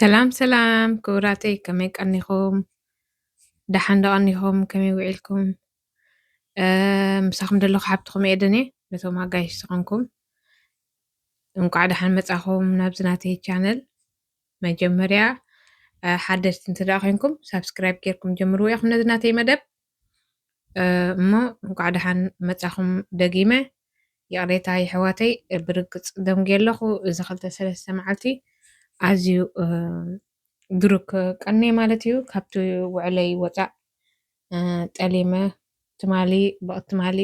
ሰላም ክቡራተይ ከመይ ቀኒኹም? ደሓን ደቐኒኹም? ከመይ ውዒልኩም? ምሳኹም ዘለኹ ሓብትኹም እየ ደኔ ነቶም ኣጋይሽ ዝኾንኩም እንኳዕ ደሓን መጻኹም ናብዚ ናተይ ቻነል። መጀመርያ ሓደሽቲ እንተደኣ ኮይንኩም ሳብስክራይብ ጌርኩም ጀምርዎ ኢኹም ነዚ ናተይ መደብ እሞ እንኳዕ ደሓን መጻኹም ደጊመ የቕሬታ ይሕዋተይ ብርግፅ ደምጌ ኣለኹ እዚ 2-3 መዓልቲ ኣዝዩ ድሩክ ቀኒ ማለት እዩ ካብቲ ውዕለይ ወፃእ ጠሊመ ትማሊ ብቕቲ ትማሊ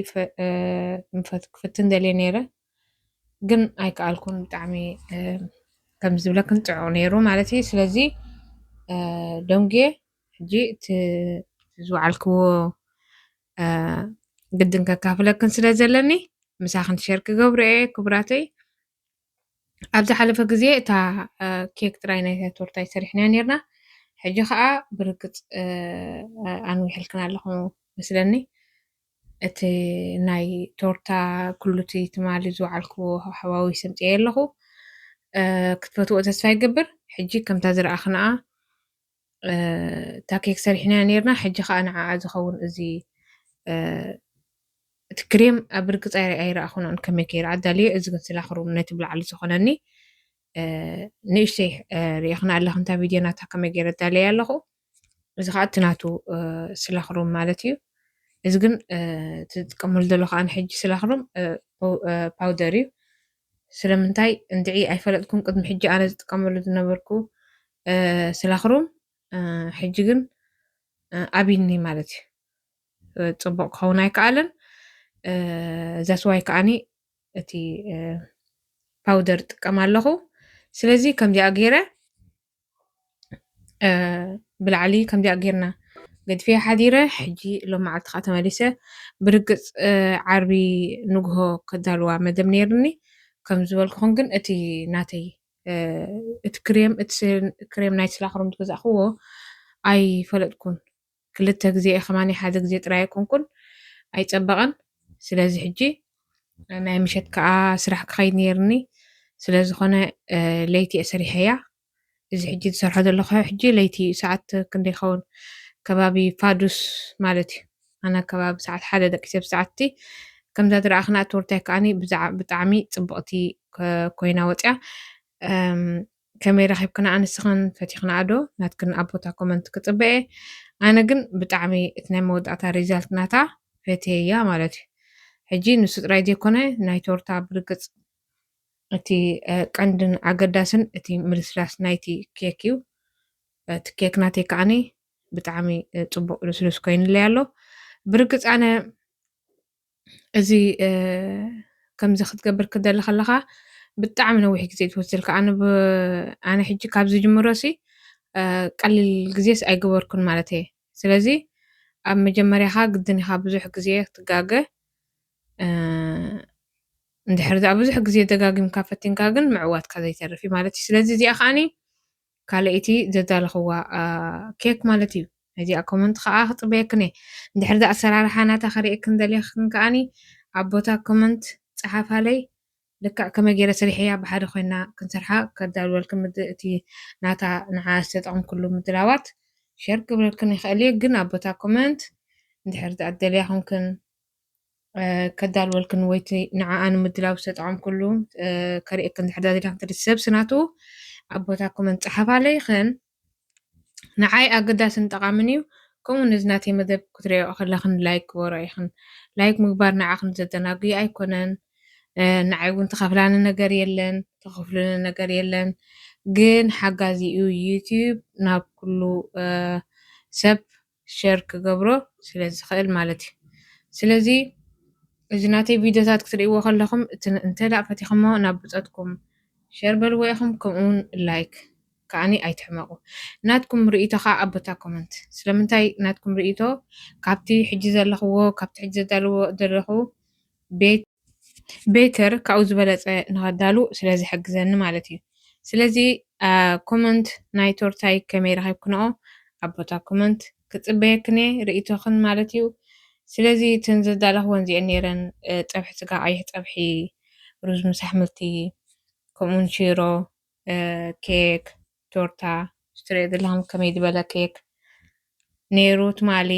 ክፍትን ደልየ ነይረ ግን ኣይከኣልኩን ብጣዕሚ ከም ዝብለክን ጥዑቕ ነይሩ ማለት እዩ ስለዚ ደምጌ ሕጂ እቲ ዝወዓልክዎ ግድን ከካፍለክን ስለ ዘለኒ ምሳኽን ሸር ክገብሮ እየ ክቡራተይ ኣብዚ ሓለፈ ግዜ እታ ኬክ ጥራይ ናይታ ቶርታይ ሰሪሕና ነርና ሕጂ ከዓ ብርግፅ ኣንዊሕልክን ኣለኹ መስለኒ እቲ ናይ ቶርታ ኩሉቲ ትማሊ ዝወዓልክዎ ሓዋዊ ሰምፅየ ኣለኹ ክትፈትዎ ተስፋ ይገብር ሕጂ ከምታ ዝረኣኽንኣ እታ ኬክ ሰሪሕና ነርና ሕጂ ከዓ ንዓኣ ዝኸውን እዚ እቲ ክሬም ኣብ ብርግፅ ኣይረኣኹኖን ከመይ ገይረ ኣዳልየ እዚ ግን ስላኽሩ ነቲ ብላዕሊ ዝኾነኒ ንእሽተይ ሪኢኽና ኣለኹ እንታ ቪድዮ ናታ ከመይ ገይረ ኣዳልየ ኣለኹ እዚ ከዓ እቲ ናቱ ስላኽሩም ማለት እዩ እዚ ግን ትጥቀመሉ ዘሎ ከዓ ንሕጂ ስላኽሩም ፓውደር እዩ ስለምንታይ እንድዒ ኣይፈለጥኩም ቅድሚ ሕጂ ኣነ ዝጥቀመሉ ዝነበርኩ ስላኽሩም ሕጂ ግን ኣብኒ ማለት እዩ ፅቡቅ ክኸውን ኣይከኣለን ዘስዋይ ከዓኒ እቲ ፓውደር ጥቀም ኣለኹ ስለዚ ከምዚኣ ገይረ ብላዕሊ ከምዚኣ ጌርና ገድፍያ ሓዲረ ሕጂ ሎም መዓልቲ ከዓ ተመሊሰ ብርግፅ ዓርቢ ንግሆ ከዳልዋ መደብ ነይርኒ ከም ዝበልኩኹም ግን እቲ ናተይ እቲ ክሬም ናይ ስላኽሩም ትገዛእኽዎ ኣይፈለጥኩን ክልተ ግዜ ከማኒ ሓደ ግዜ ጥራይ ኣይኮንኩን ኣይፀበቐን ስለዚ ሕጂ ናይ ምሸት ከዓ ስራሕ ክኸይድ ነይርኒ ስለዝኾነ ለይቲ እየ ሰሪሐ እያ እዚ ሕጂ ዝሰርሖ ዘለኹ ሕጂ ለይቲ ሰዓት ክንደይ ይኸውን ከባቢ ፋዱስ ማለት እዩ ኣነ ከባቢ ሰዓት 1 ደቂሰብ ሰዓትቲ ከምዛ ትረኣኽና ቶርታይ ከዓኒ ብጣዕሚ ፅብቕቲ ኮይና ወፅያ ከመይ ረኺብክና ኣንስኽን ፈቲኽና ዶ ናትክን ኣብ ቦታ ኮመንት ክፅበአ ኣነ ግን ብጣዕሚ እቲ ናይ መወዳእታ ሪዛልት ናታ ፈትየ እያ ማለት እዩ ሕጂ ንሱ ጥራይ ዘይኮነ ናይ ቶርታ ብርግፅ እቲ ቀንድን ኣገዳስን እቲ ምልስላስ ናይቲ ኬክ እዩ እቲ ኬክ ናተይ ከዓኒ ብጣዕሚ ፅቡቅ ልስሉስ ኮይኑለይ ኣሎ ብርግፅ ኣነ እዚ ከምዚ ክትገብር ክደሊ ከለካ ብጣዕሚ ነዊሕ ግዜ ትወስደልካ ኣነ ሕጂ ካብ ዝጅምሮሲ ቀሊል ግዜስ ኣይገበርኩን ማለት እየ ስለዚ ኣብ መጀመርያኻ ግድን ኢኻ ብዙሕ ግዜ ክትጋገ እንድሕር ዛ ብዙሕ ግዜ ደጋጊምካ ፈቲንካ ግን ምዕዋትካ ዘይተርፍ እዩ ማለት እዩ ስለዚ እዚኣ ከዓኒ ካልአይቲ ዘዳለኽዋ ኬክ ማለት እዩ እዚኣ ኮመንት ከዓ ክፅበየክን እየ እንድሕር ዛ ኣሰራርሓ ናታ ከሪአክን ደልየክን ከዓኒ ኣብ ቦታ ኮመንት ፀሓፋለይ ልክዕ ከመይ ገይረ ሰሪሐ እያ ብሓደ ኮይና ክንሰርሓ ከዳልወልክን እቲ ናታ ንዓ ዝተጠቐምኩሉ ምድላዋት ሸር ክብለልክን ይኽእል እየ ግን ኣብ ቦታ ኮመንት እንድሕር ዝኣደልያኹምክን ከዳልወልክን ወይቲ ንዓኣ ንምድላው ዝተጠቐምኩሉ ከሪአክን እንድሕር ዘድልያኹም ሰብ ስናቱ ኣብ ቦታ ኮመንት ፀሓፋለይ ይኽን ንዓይ ኣገዳስን ጠቓምን እዩ ከምኡ ነዚ ናተይ መደብ ክትሪኦ ከለኽን ላይክ ክበሮ ይኽን ላይክ ምግባር ንዓኽን ዘደናግዩ ኣይኮነን ንዓይ እውን ተኸፍላኒ ነገር የለን ተኸፍሉኒ ነገር የለን ግን ሓጋዚ እዩ ዩቲዩብ ናብ ኩሉ ሰብ ሸር ክገብሮ ስለ ዝኽእል ማለት እዩ ስለዚ እዚ ናተይ ቪድዮታት ክትሪእዎ ከለኹም እንተዳእ ፈቲኹሞ ናብ ብፀትኩም ሸር በልዎ ኢኹም ከምኡውን ላይክ ከዓኒ ኣይትሕመቑ ናትኩም ርእቶ ከዓ ኣብ ቦታ ኮመንት ስለምንታይ ናትኩም ርእቶ ካብቲ ሕጂ ዘለኽዎ ካብቲ ሕጂ ዘዳልዎ ዘለኹ ቤተር ካብኡ ዝበለፀ ንኸዳሉ ስለ ዝሕግዘኒ ማለት እዩ ስለዚ ኮመንት ናይ ቶርታይ ከመይ ረኺብክንኦ ኣብ ቦታ ኮመንት ክፅበየክን እየ ርእቶኽን ማለት እዩ ስለዚ እተን ዘዳለኽወን እዚአን ነይረን ፀብሒ ስጋ ቀይሕ ፀብሒ ሩዝ ምስ ኣሕምልቲ ከምኡውን ሽሮ ኬክ ቶርታ እትሪኦ ዘለኹም ከመይ ዝበለ ኬክ ነይሩ ትማሊ